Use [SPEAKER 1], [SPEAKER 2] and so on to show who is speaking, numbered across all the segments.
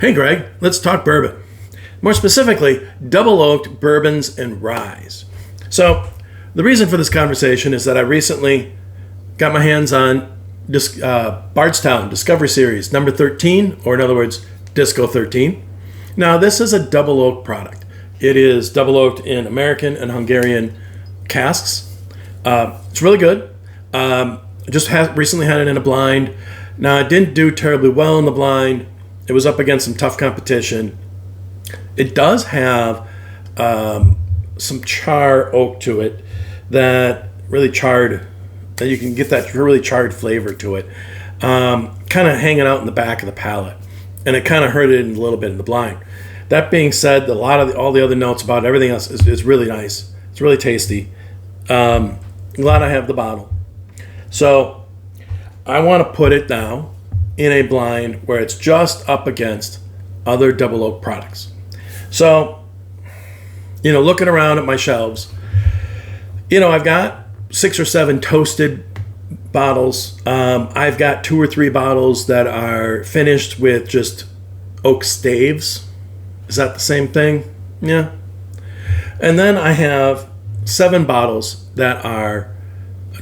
[SPEAKER 1] Hey Greg, let's talk bourbon. More specifically, double oaked bourbons and ryes. So, the reason for this conversation is that I recently got my hands on Bardstown Discovery Series number 13, or in other words, Disco 13. Now, this is a double oak product. It is double oaked in American and Hungarian casks. It's really good. Recently had it in a blind. Now, it didn't do terribly well in the blind. It was up against some tough competition. It does have some char oak to it that you can get that really charred flavor to it, kind of hanging out in the back of the palate, and it kind of hurt it a little bit in the blind. That being said, all the other notes about everything else is really nice. It's really tasty. Glad I have the bottle. So I want to put it now in a blind where it's just up against other double oak products. So, looking around at my shelves, I've got 6 or 7 toasted bottles. I've got 2 or 3 bottles that are finished with just oak staves. Is that the same thing? Yeah. And then I have 7 bottles that are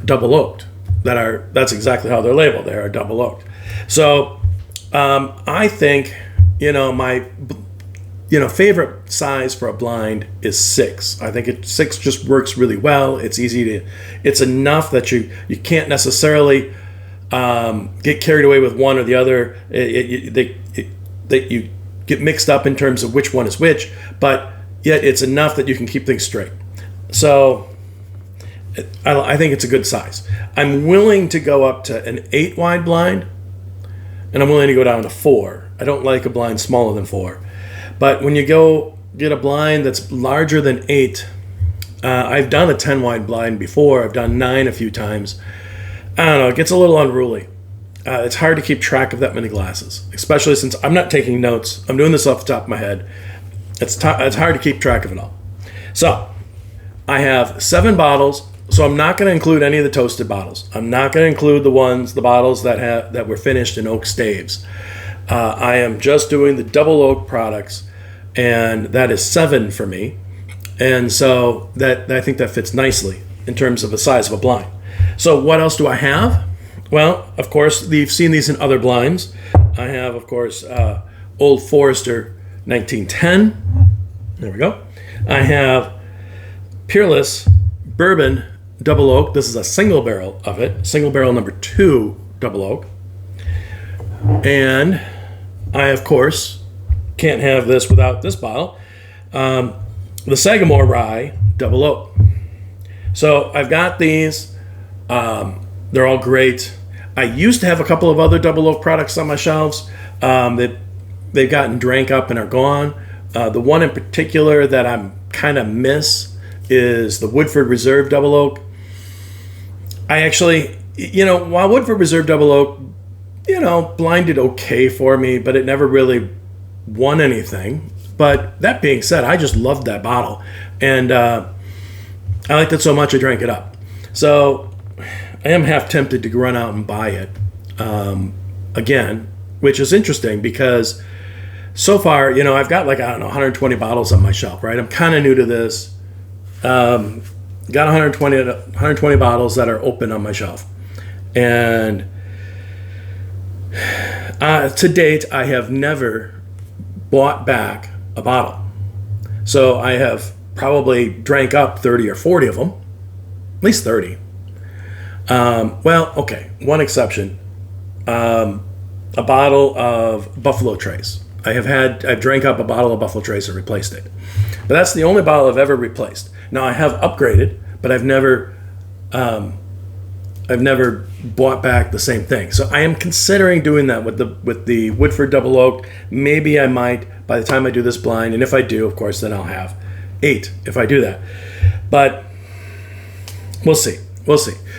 [SPEAKER 1] double oaked. That's exactly how they're labeled. They are double oaked. So I think my favorite size for a blind is 6. I think 6 just works really well. It's it's enough that you can't necessarily get carried away with one or the other. That you get mixed up in terms of which one is which, but yet it's enough that you can keep things straight. So I think it's a good size. I'm willing to go up to an 8 wide blind, and I'm willing to go down to 4. I don't like a blind smaller than 4. But when you go get a blind that's larger than 8, I've done a 10 wide blind before. I've done 9 a few times. I don't know, it gets a little unruly. It's hard to keep track of that many glasses, especially since I'm not taking notes. I'm doing this off the top of my head. It's hard to keep track of it all. So I have 7 bottles. So I'm not going to include any of the toasted bottles. I'm not going to include the bottles that were finished in oak staves. I am just doing the double oak products, and that is 7 for me. And so I think that fits nicely in terms of the size of a blind. So what else do I have? Well, of course, you've seen these in other blinds. I have, of course, Old Forester 1910. There we go. I have Peerless Bourbon Double Oak. This is a single barrel of it. Single barrel number 2 double oak. And I, of course, can't have this without this bottle. The Sagamore Rye Double Oak. So I've got these. They're all great. I used to have a couple of other double oak products on my shelves that they've gotten drank up and are gone. The one in particular that I'm kind of miss is the Woodford Reserve Double Oak. I actually, while Woodford Reserve Double Oak, blinded okay for me, but it never really won anything. But that being said, I just loved that bottle. And I liked it so much I drank it up. So I am half tempted to run out and buy it again, which is interesting because so far, I've got 120 bottles on my shelf, right? I'm kind of new to this. Got 120 bottles that are open on my shelf. And to date, I have never bought back a bottle. So I have probably drank up 30 or 40 of them. At least 30. One exception. A bottle of Buffalo Trace. I've drank up a bottle of Buffalo Trace and replaced it. But that's the only bottle I've ever replaced. Now I have upgraded, but I've never bought back the same thing. So I am considering doing that with the Woodford Double Oak. Maybe I might by the time I do this blind, and if I do, of course, then I'll have 8 if I do that. But we'll see.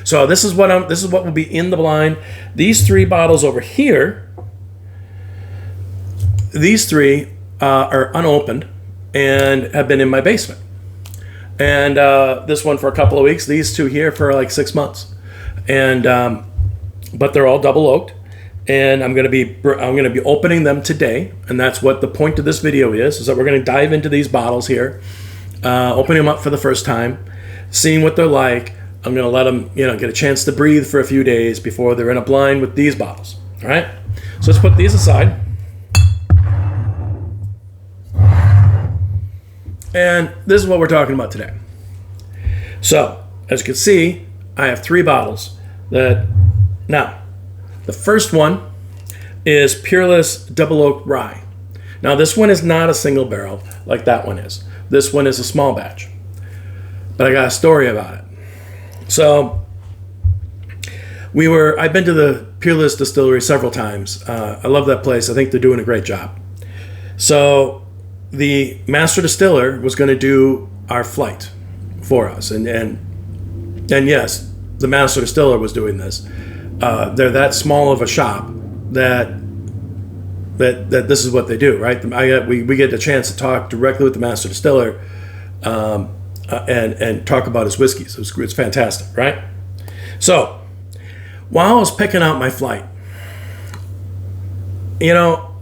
[SPEAKER 1] So this is what will be in the blind. These 3 bottles over here. These 3 are unopened and have been in my basement. And this one for a couple of weeks. These 2 here for 6 months. And but they're all double oaked. and I'm going to be opening them today, and that's what the point of this video is that we're going to dive into these bottles here, opening them up for the first time, seeing what they're like. I'm going to let them, get a chance to breathe for a few days before they're in a blind with these bottles. All right, so let's put these aside. And this is what we're talking about today. So, as you can see, I have 3 bottles now, the first one is Peerless Double Oak Rye. Now, this one is not a single barrel like that one is. This one is a small batch. But I got a story about it. So, I've been to the Peerless Distillery several times. I love that place. I think they're doing a great job. So, the master distiller was going to do our flight for us. And yes, the master distiller was doing this. They're that small of a shop that this is what they do, right? We get a chance to talk directly with the master distiller and talk about his whiskeys. It's fantastic, right? So while I was picking out my flight,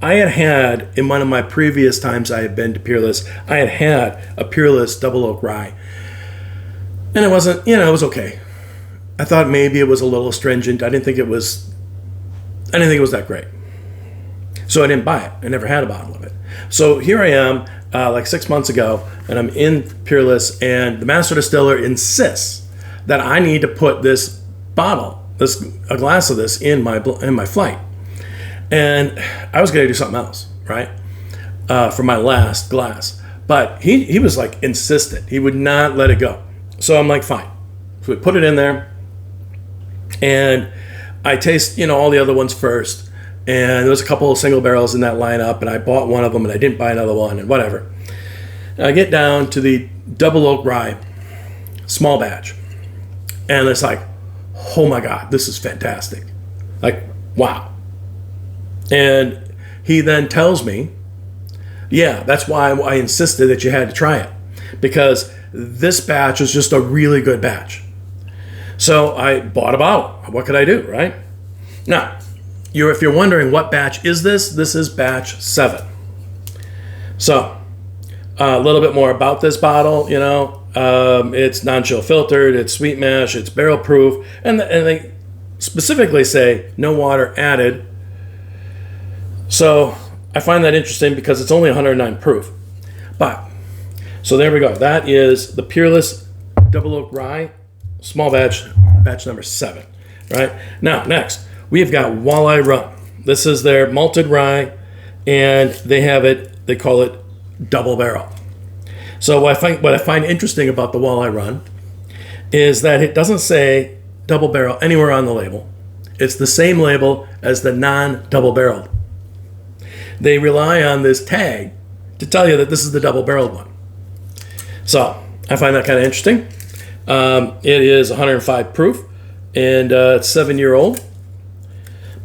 [SPEAKER 1] I had in one of my previous times I had been to Peerless, I had a Peerless Double Oak Rye. And it wasn't, it was okay. I thought maybe it was a little astringent. I didn't think it was that great. So I didn't buy it. I never had a bottle of it. So here I am, like 6 months ago, and I'm in Peerless, and the master distiller insists that I need to put this bottle, a glass of this in my flight. And I was going to do something else, right? For my last glass. But he was like insistent. He would not let it go. So I'm like, fine. So we put it in there. And I taste, all the other ones first. And there was a couple of single barrels in that lineup. And I bought one of them and I didn't buy another one and whatever. And I get down to the Double Oak Rye, small batch. And it's like, oh my God, this is fantastic. Like, wow. And he then tells me, yeah, that's why I insisted that you had to try it, because this batch is just a really good batch. So I bought a bottle. What could I do, right? Now, if you're wondering what batch is this is batch 7. So a little bit more about this bottle, it's non-chill filtered, it's sweet mash, it's barrel proof, and they specifically say no water added. So I find that interesting because it's only 109 proof. So there we go. That is the Peerless Double Oak Rye, small batch number 7. Right? Now, next, we've got Walleye Rum. This is their malted rye, and they call it double barrel. So what I find interesting about the Walleye Rum is that it doesn't say double barrel anywhere on the label. It's the same label as the non-double barreled. They rely on this tag to tell you that this is the double-barreled one. So I find that kind of interesting. It is 105 proof, and it's 7-year-old,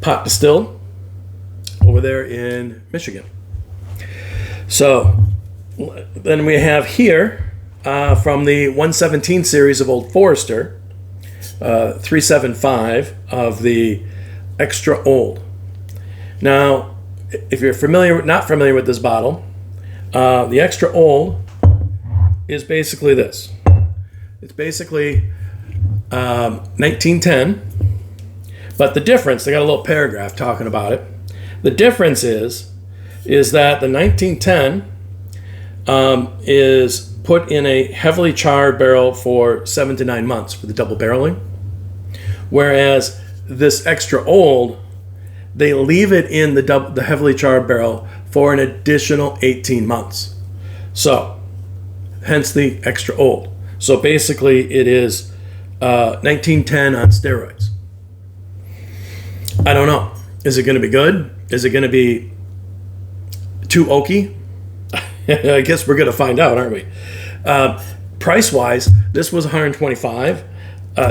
[SPEAKER 1] pot distilled over there in Michigan. So then we have here from the 117 series of Old Forester, 375 of the Extra Old. Now, if you're not familiar with this bottle, the Extra Old is basically this. It's basically 1910, but the difference, they got a little paragraph talking about it. The difference is that the 1910 is put in a heavily charred barrel for 7 to 9 months for the double barreling, whereas this Extra Old, they leave it in the heavily charred barrel for an additional 18 months. So, hence the Extra Old. So basically, it is 1910 on steroids. I don't know. Is it going to be good? Is it going to be too oaky? I guess we're going to find out, aren't we? Price-wise, this was $125.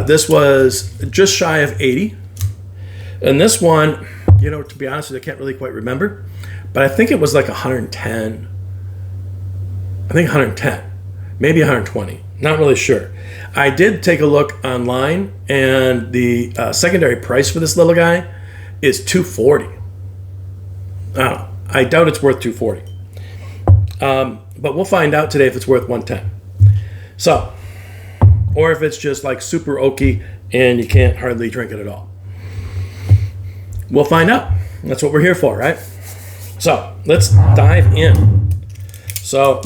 [SPEAKER 1] This was just shy of $80. And this one, to be honest with you, I can't really quite remember, but I think it was like 110. I think 110, maybe 120. Not really sure. I did take a look online, and the secondary price for this little guy is $240. I doubt it's worth $240. But we'll find out today if it's worth $110. So, or if it's just like super oaky and you can't hardly drink it at all. We'll find out. That's what we're here for, right? So, let's dive in. So,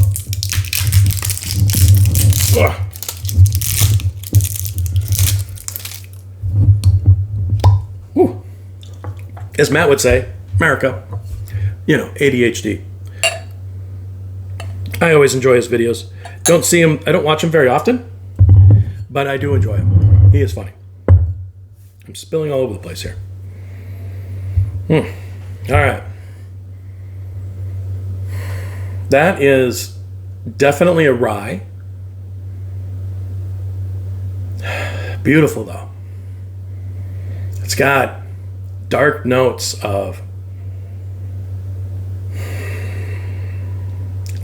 [SPEAKER 1] as Matt would say, America, ADHD. I always enjoy his videos. Don't see him, I don't watch him very often, but I do enjoy him. He is funny. I'm spilling all over the place here. All right. That is definitely a rye. Beautiful though. It's got dark notes of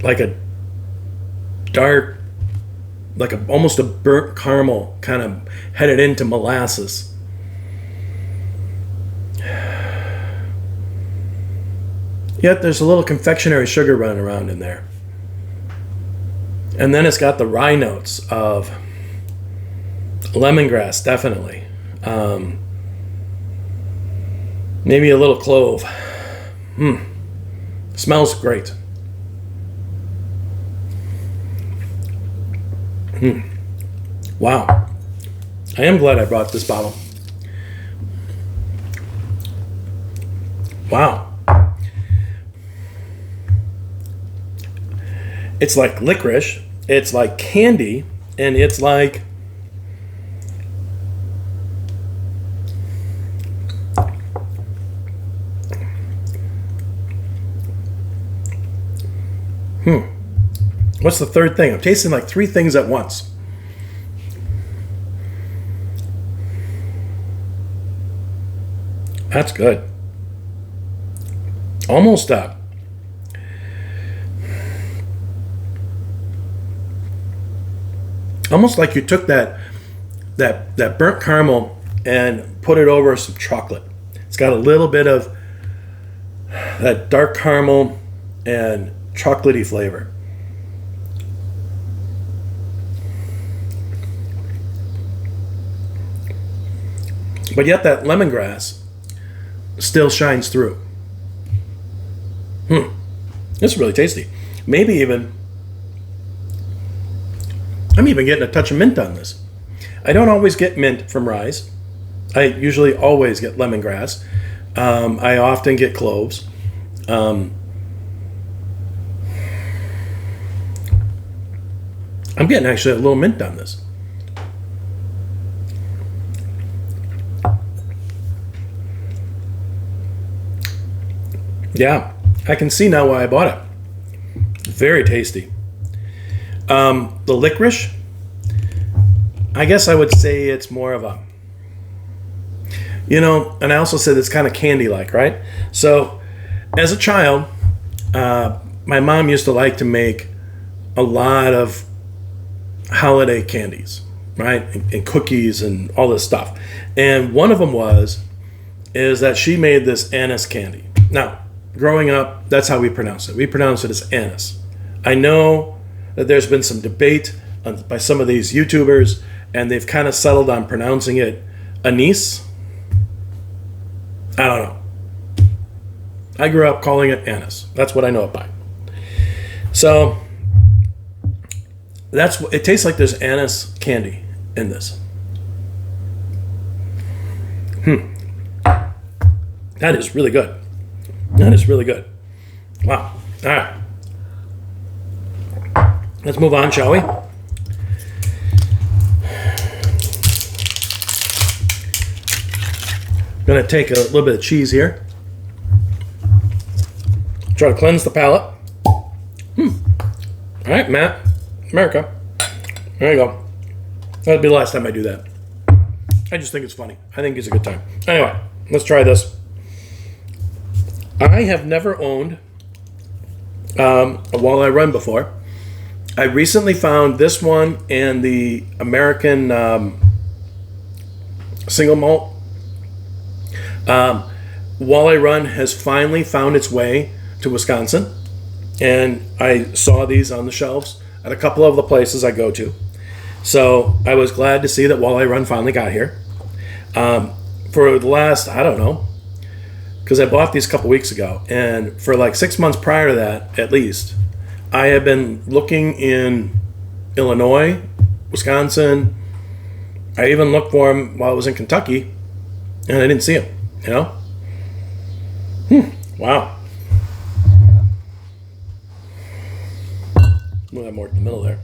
[SPEAKER 1] like a dark, almost a burnt caramel kind of headed into molasses. Yet there's a little confectionery sugar running around in there. And then it's got the rye notes of lemongrass, definitely. Maybe a little clove. Smells great. Wow. I am glad I brought this bottle. Wow. It's like licorice, it's like candy, and it's like what's the third thing? I'm tasting like three things at once. That's good. Almost up. Almost like you took that burnt caramel and put it over some chocolate. It's got a little bit of that dark caramel and chocolatey flavor. But yet that lemongrass still shines through. It's really tasty. Maybe even, I'm even getting a touch of mint on this. I don't always get mint from rye. I usually always get lemongrass. I often get cloves. I'm getting actually a little mint on this. Yeah, I can see now why I bought it. Very tasty. The licorice, I guess I would say it's more of a, and I also said it's kind of candy-like, right? So, as a child, my mom used to like to make a lot of holiday candies, right? And cookies and all this stuff. And one of them is that she made this anise candy. Now, growing up, that's how we pronounce it. We pronounce it as anise. I know that there's been some debate by some of these YouTubers, and they've kind of settled on pronouncing it anise. I don't know. I grew up calling it anise. That's what I know it by. So it tastes like there's anise candy in this. That is really good. That is really good. Wow. All right. Let's move on, shall we? I'm going to take a little bit of cheese here. Try to cleanse the palate. All right, Matt. America. There you go. That'll be the last time I do that. I just think it's funny. I think it's a good time. Anyway, let's try this. I have never owned a walleye rum before. I recently found this one and the American single malt. Walleye Run has finally found its way to Wisconsin, and I saw these on the shelves at a couple of the places I go to. So I was glad to see that Walleye Run finally got here. For the last, I don't know, because I bought these a couple weeks ago, and for like 6 months prior to that, at least, I have been looking in Illinois, Wisconsin. I even looked for them while I was in Kentucky, and I didn't see them, you know? Wow. We'll have more in the middle there.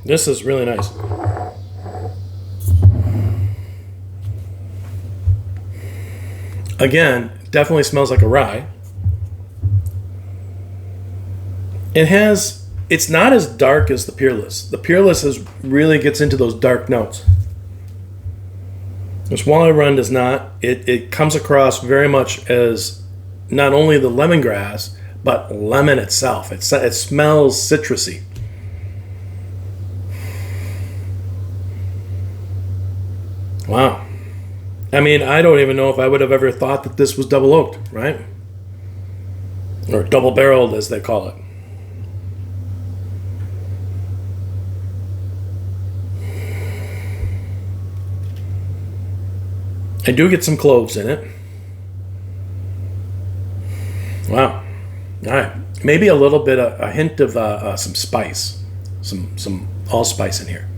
[SPEAKER 1] This is really nice. Again, definitely smells like a rye. It's not as dark as the Peerless. The Peerless really gets into those dark notes. This Walleye Run does not. It comes across very much as not only the lemongrass, but lemon itself. It smells citrusy. Wow. I mean, I don't even know if I would have ever thought that this was double oaked, right? Or double barreled, as they call it. I do get some cloves in it. Wow. All right. Maybe a little bit, a hint of some spice, some allspice in here.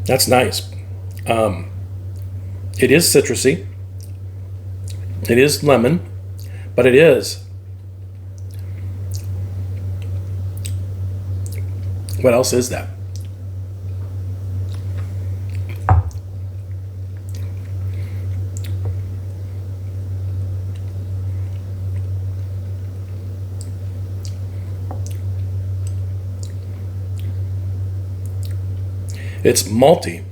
[SPEAKER 1] That's nice. It is citrusy. It is lemon, but it is. What else is that? It's malty.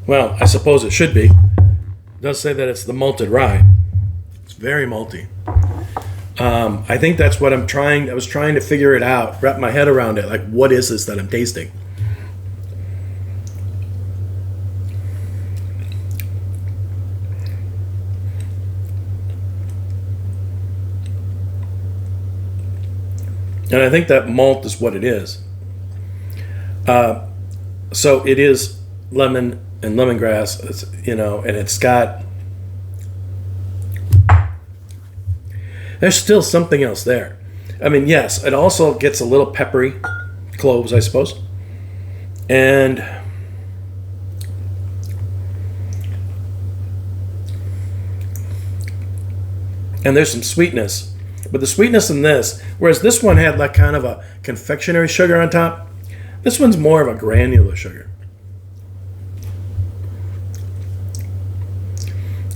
[SPEAKER 1] Well, I suppose it should be. It does say that it's the malted rye. It's very malty. I think that's what I was trying to figure it out, wrap my head around it. Like, what is this that I'm tasting? And I think that malt is what it is. So it is lemon and lemongrass, and it's got... There's still something else there. I mean, yes, it also gets a little peppery, cloves, I suppose. And there's some sweetness. But the sweetness in this, whereas this one had like kind of a confectionery sugar on top, this one's more of a granular sugar.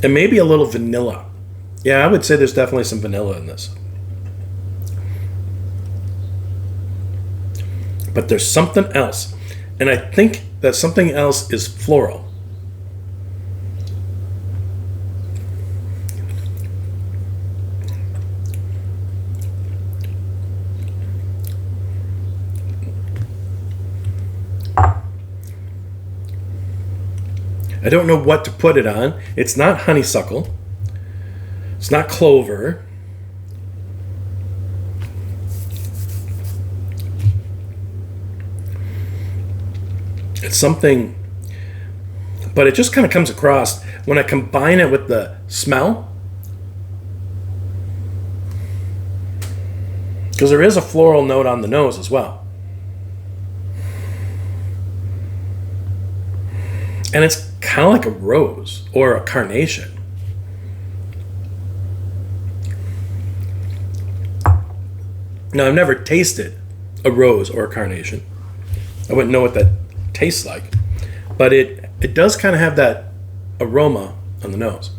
[SPEAKER 1] And maybe a little vanilla. Yeah, I would say there's definitely some vanilla in this. But there's something else. And I think that something else is floral. I don't know what to put it on. It's not honeysuckle. It's not clover. It's something, but it just kind of comes across when I combine it with the smell. Because there is a floral note on the nose as well. And it's kind of like a rose or a carnation. Now, I've never tasted a rose or a carnation. I wouldn't know what that tastes like. But it does kind of have that aroma on the nose.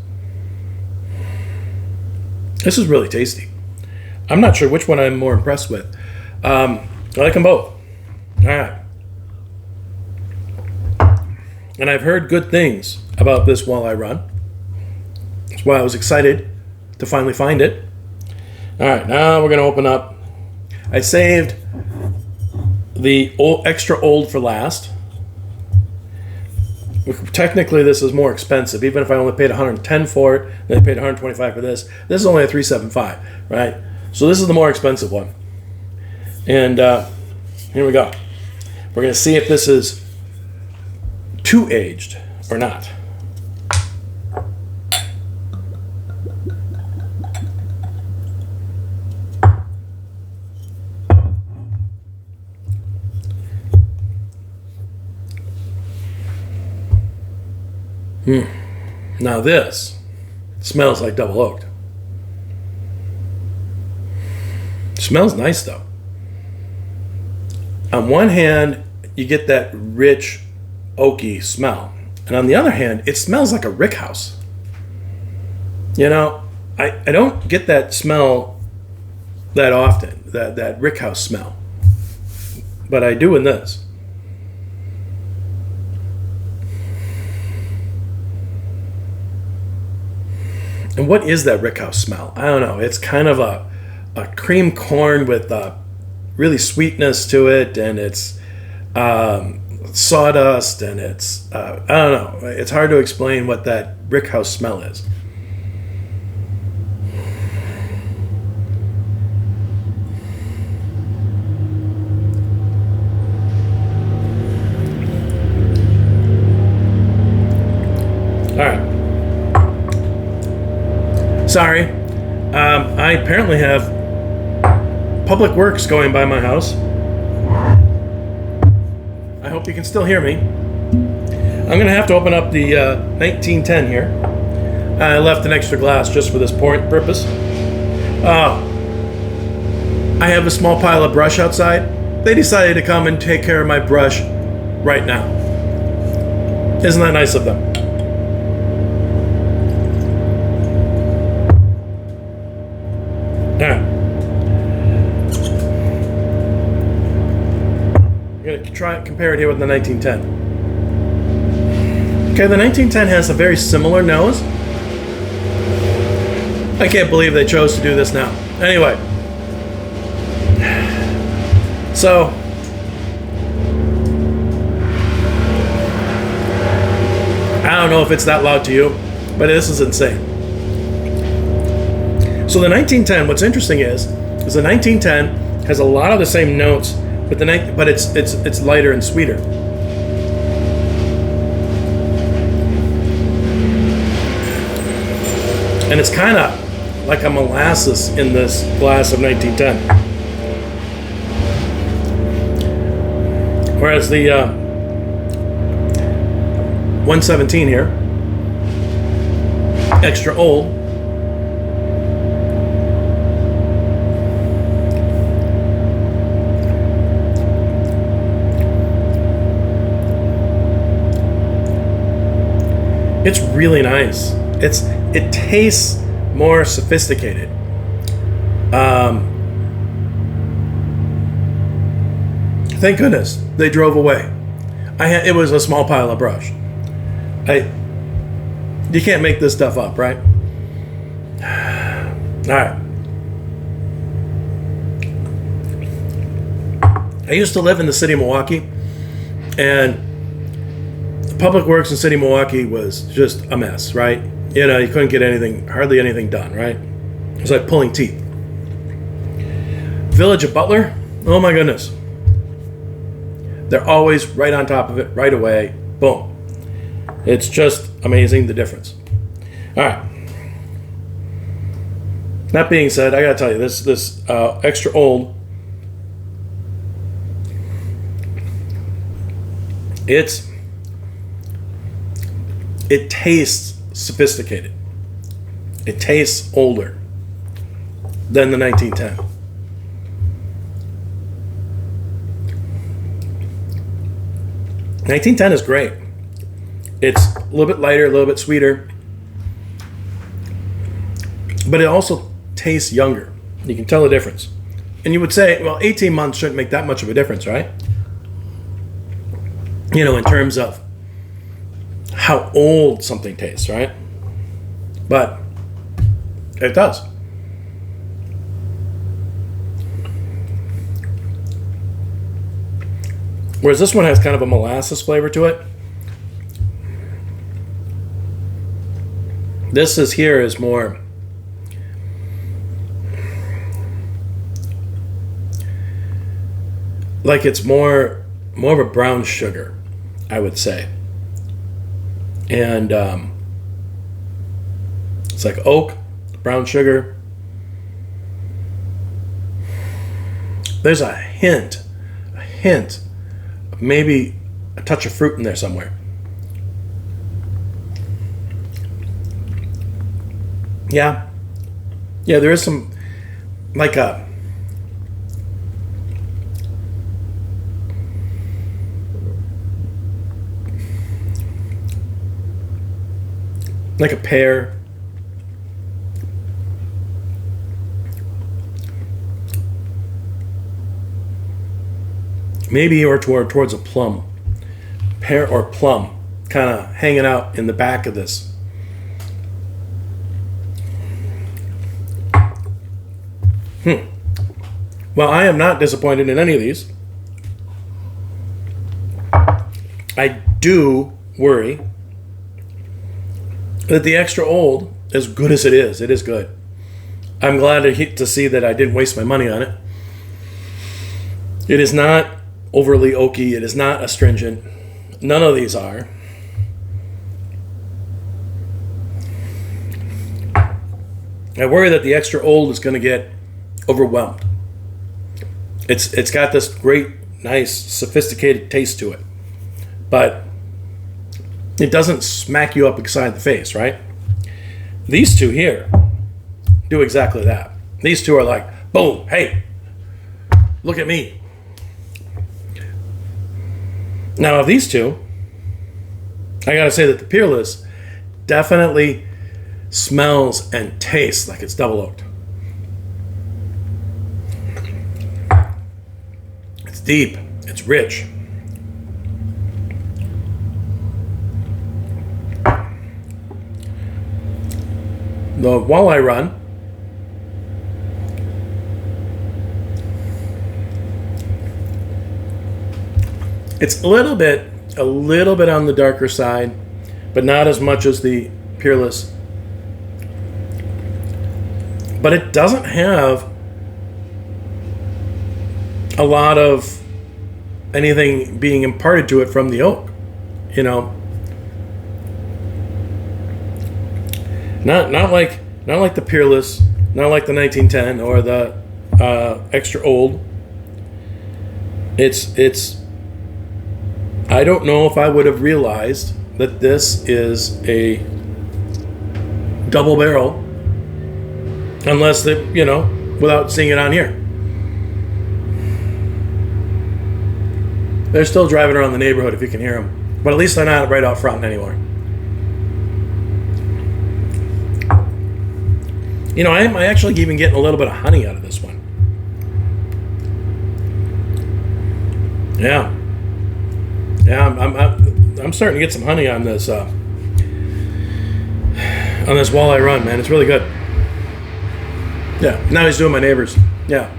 [SPEAKER 1] This is really tasty. I'm not sure which one I'm more impressed with. I like them both. All right. And I've heard good things about this Walleye Run. That's why I was excited to finally find it. All right, now we're going to open up. I saved the extra old for last. Technically, this is more expensive. Even if I only paid $110 for it, then I paid $125 for this. This is only a $375, right? So this is the more expensive one. And here we go. We're going to see if this is too aged or not. Now this smells like double oaked. Smells nice though. On one hand, you get that rich oaky smell, and on the other hand, it smells like a rick house. You know, I don't get that smell that often, that rick house smell, but I do in this. And what is that rickhouse smell? I don't know. It's kind of a cream corn with really sweetness to it, and it's sawdust, and it's I don't know. It's hard to explain what that rickhouse smell is. All right. Sorry, I apparently have public works going by my house. I hope you can still hear me. I'm going to have to open up the 1910 here. I left an extra glass just for this purpose. I have a small pile of brush outside. They decided to come and take care of my brush right now. Isn't that nice of them? Try compare it here with the 1910. Okay, the 1910 has a very similar nose. I can't believe they chose to do this now. Anyway, so I don't know if it's that loud to you, but this is insane. So the 1910, what's interesting is the 1910 has a lot of the same notes. But it's lighter and sweeter. And it's kind of like a molasses in this glass of 1910. Whereas the 117 here, extra old, it's really nice. It tastes more sophisticated. Thank goodness they drove away. It was a small pile of brush. You can't make this stuff up, right? All right. I used to live in the city of Milwaukee, and Public Works in City of Milwaukee was just a mess, right? You know, you couldn't get hardly anything done, right? It was like pulling teeth. Village of Butler, oh my goodness. They're always right on top of it, right away, boom. It's just amazing, the difference. All right. That being said, I gotta tell you, this extra old, it tastes sophisticated. It tastes older than the 1910. The 1910 is great. It's a little bit lighter, a little bit sweeter, but it also tastes younger. You can tell the difference. And you would say, well, 18 months shouldn't make that much of a difference, right? You know, in terms of how old something tastes, right? But it does. Whereas this one has kind of a molasses flavor to it. This is more like it's more of a brown sugar, I would say. And it's like oak, brown sugar. There's a hint, maybe a touch of fruit in there somewhere. Yeah, there is some, like a pear. Maybe or towards a plum. Pear or plum kind of hanging out in the back of this. Well, I am not disappointed in any of these. I do worry that the extra old, as good as it is good. I'm glad to see that I didn't waste my money on it. It is not overly oaky. It is not astringent. None of these are. I worry that the extra old is going to get overwhelmed. It's got this great, nice, sophisticated taste to it, but it doesn't smack you up inside the face, right? These two here do exactly that. These two are like, boom, hey, look at me. Now, of these two, I gotta say that the Peerless definitely smells and tastes like it's double oaked. It's deep, it's rich. The walleye run it's a little bit on the darker side, but not as much as the Peerless. But it doesn't have a lot of anything being imparted to it from the oak, you know. Not like the Peerless, not like the 1910 or the extra old. It's. I don't know if I would have realized that this is a double barrel unless without seeing it on here. They're still driving around the neighborhood if you can hear them, but at least they're not right out front anymore. You know, I'm actually even getting a little bit of honey out of this one. Yeah, I'm starting to get some honey on this walleye run, man. It's really good. Yeah, now he's doing my neighbors. Yeah,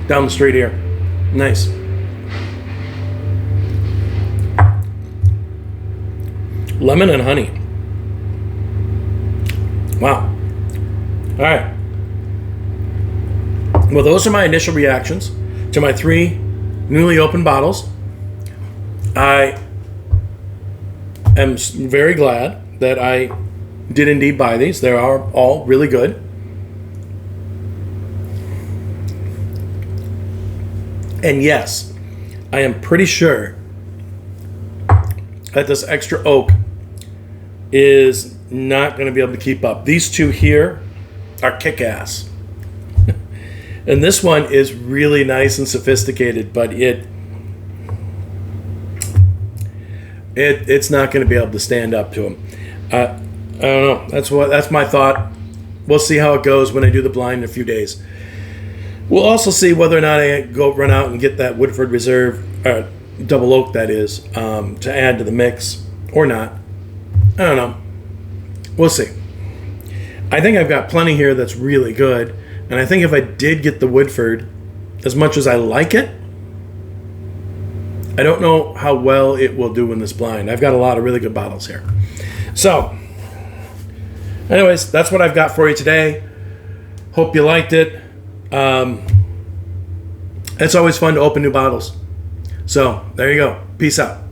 [SPEAKER 1] down the street here. Nice. Lemon and honey. Wow. All right. Well, those are my initial reactions to my 3 newly opened bottles. I am very glad that I did indeed buy these. They are all really good. And yes, I am pretty sure that this extra oak is not going to be able to keep up. These two here are kick-ass. And this one is really nice and sophisticated, but it's not going to be able to stand up to them. I don't know. That's my thought. We'll see how it goes when I do the blind in a few days. We'll also see whether or not I run out and get that Woodford Reserve, double oak that is, to add to the mix or not. I don't know. We'll see. I think I've got plenty here that's really good, and I think if I did get the Woodford, as much as I like it, I don't know how well it will do in this blind. I've got a lot of really good bottles here. So, anyways, that's what I've got for you today. Hope you liked it. It's always fun to open new bottles. So, there you go. Peace out.